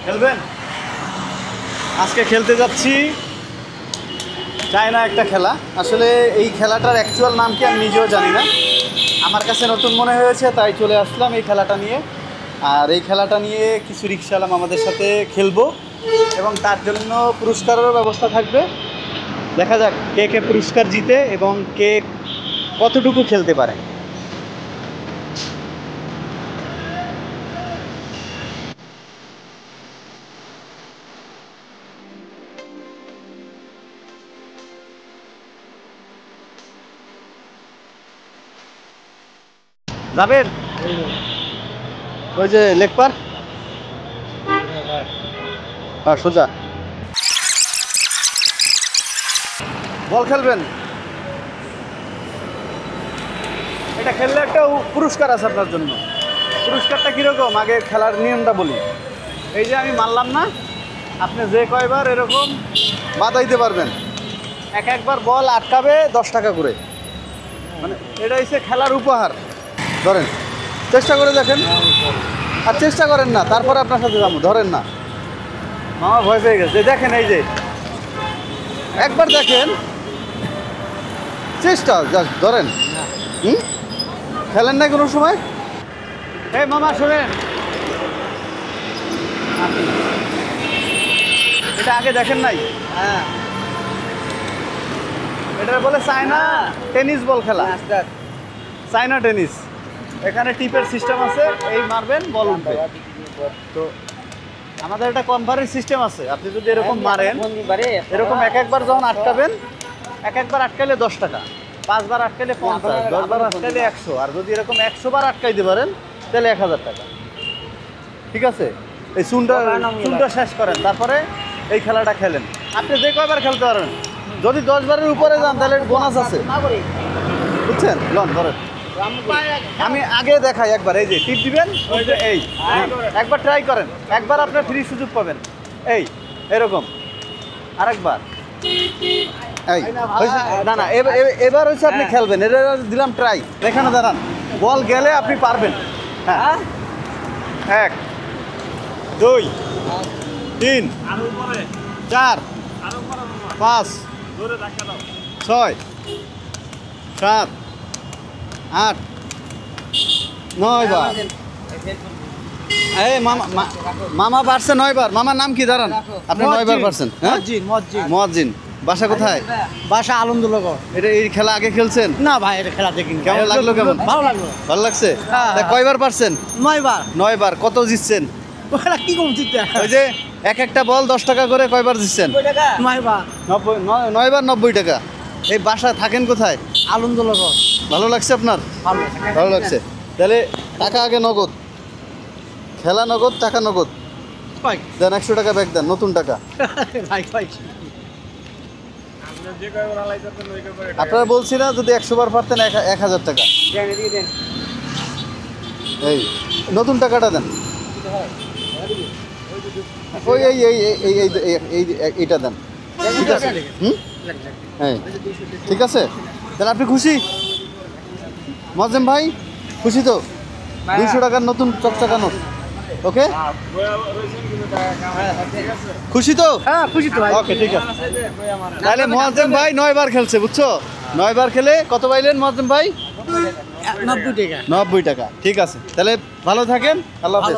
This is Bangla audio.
খেলবেন? আজকে খেলতে যাচ্ছি চায়না একটা খেলা। আসলে এই খেলাটার অ্যাকচুয়াল নাম কি আমি নিজেও জানি না, আমার কাছে নতুন মনে হয়েছে তাই চলে আসলাম এই খেলাটা নিয়ে। আর এই খেলাটা নিয়ে কিছু রিকশাওয়ালা আমাদের সাথে খেলবো এবং তার জন্য পুরস্কারেরও ব্যবস্থা থাকবে। দেখা যাক কে কে পুরস্কার জিতে এবং কে কতটুকু খেলতে পারে। যাবেন ওই যে লেকপার সোজা বল খেলবেন। এটা খেললে একটা পুরস্কার আছে আপনার জন্য। পুরস্কারটা কীরকম আগে খেলার নিয়মটা বলি। এই যে আমি মারলাম না, আপনি যে কয়বার এরকম বাঁধাইতে পারবেন, একবার বল আটকাবে 10 টাকা করে। মানে এটা হচ্ছে খেলার উপহার। ধরেন, চেষ্টা করে দেখেন। আর চেষ্টা করেন না, তারপরে আপনার সাথে যাবো। ধরেন না, মামা ভয় পেয়ে গেছে। দেখেন এই যে একবার দেখেন, চেষ্টা জাস্ট ধরেন। খেলেন না কোনো সময়? এই মামা শোনেন, এটা আগে দেখেন নাই? হ্যাঁ, এটা বলে চায়না টেনিস বল খেলা। China tennis. এখানে টিপের সিস্টেম আছে, এই মারবেন বল উঠবে। তো আমাদের একটা কনভারেন্স সিস্টেম আছে। আপনি যদি এরকম মারেন, এরকম একবার যখন আটকাবেন, একবার আটকাইলে 10 টাকা, 5 বার আটকাইলে 50, 10 বার আটকাইলে 100, আর যদি এরকম 100 বার আটকাইতে পারেন তাহলে 1000 টাকা। ঠিক আছে? এই চুনটা শেষ করেন, তারপরে এই খেলাটা খেলেন। আপনি যে কয়বার খেলতে পারেন। যদি 10 বারের উপরে যান তাহলে বোনাস আছে, বুঝছেন? লন ধরেন, আমি আগে দেখাই একবার। এই যে টিপ দিবেন, এই একবার ট্রাই করেন, একবার আপনার ফ্রি সুযোগ পাবেন। এই এরকম আরেকবার। এই না না, এবার হচ্ছে আপনি খেলবেন। এটা দিলাম ট্রাই। এখানে দাঁড়ান, বল গেলে আপনি পারবেন। হ্যাঁ, 1 2 3 4 5 6 7 8 9 বার। এই মামা পারছেন 9 বার। মামার নাম কি দাঁড়ান? আপনি 9 বার পারছেন। হ্যাঁ, মজ্জিন। বাসা কোথায়? বাসা আলমদুল্লাহ। এটা এই খেলা আগে খেলছেন? না ভাই, এটা খেলা দেখিনি। কেমন লাগলো? কেমন ভালো লাগলো। ভালো লাগছে? কয়বার পারছেন? 9 বার। 9 বার। কত জিতছেন? কি কম জিততে? ওই যে একটা বল 10 টাকা করে কয়বার জিতছেন? 9 বার। 9 বার 90 টাকা। এই বাসা থাকেন কোথায়? আলমদুল্লাহ। ভালো লাগছে আপনার? ভালো লাগছে। তাহলে টাকা আগে নগদ, খেলা নগদ, টাকা নগদ দেন। 100 টাকা ব্যাগ দেন, নতুন টাকা। আপনারা বলছি না, যদি 100 বার পারতেন 1000 টাকা। এই নতুন টাকাটা দেন। ওই এইটা দেন। ঠিক আছে? হ্যাঁ, ঠিক আছে। তাহলে আপনি খুশি? মজেম ভাই খুশি তো? 200 টাকার নতুন চকচকা নোট। ওকে, খুশি তো? হ্যাঁ খুশি তো ভাই। ওকে, ঠিক আছে। তাহলে মজেম ভাই 9 বার খেলছে, বুঝছো? 9 বার খেলে কত পাইলেন মজেম ভাই? 90 টাকা। 90 টাকা। ঠিক আছে, তাহলে ভালো থাকেন। আল্লাহ হাফেজ।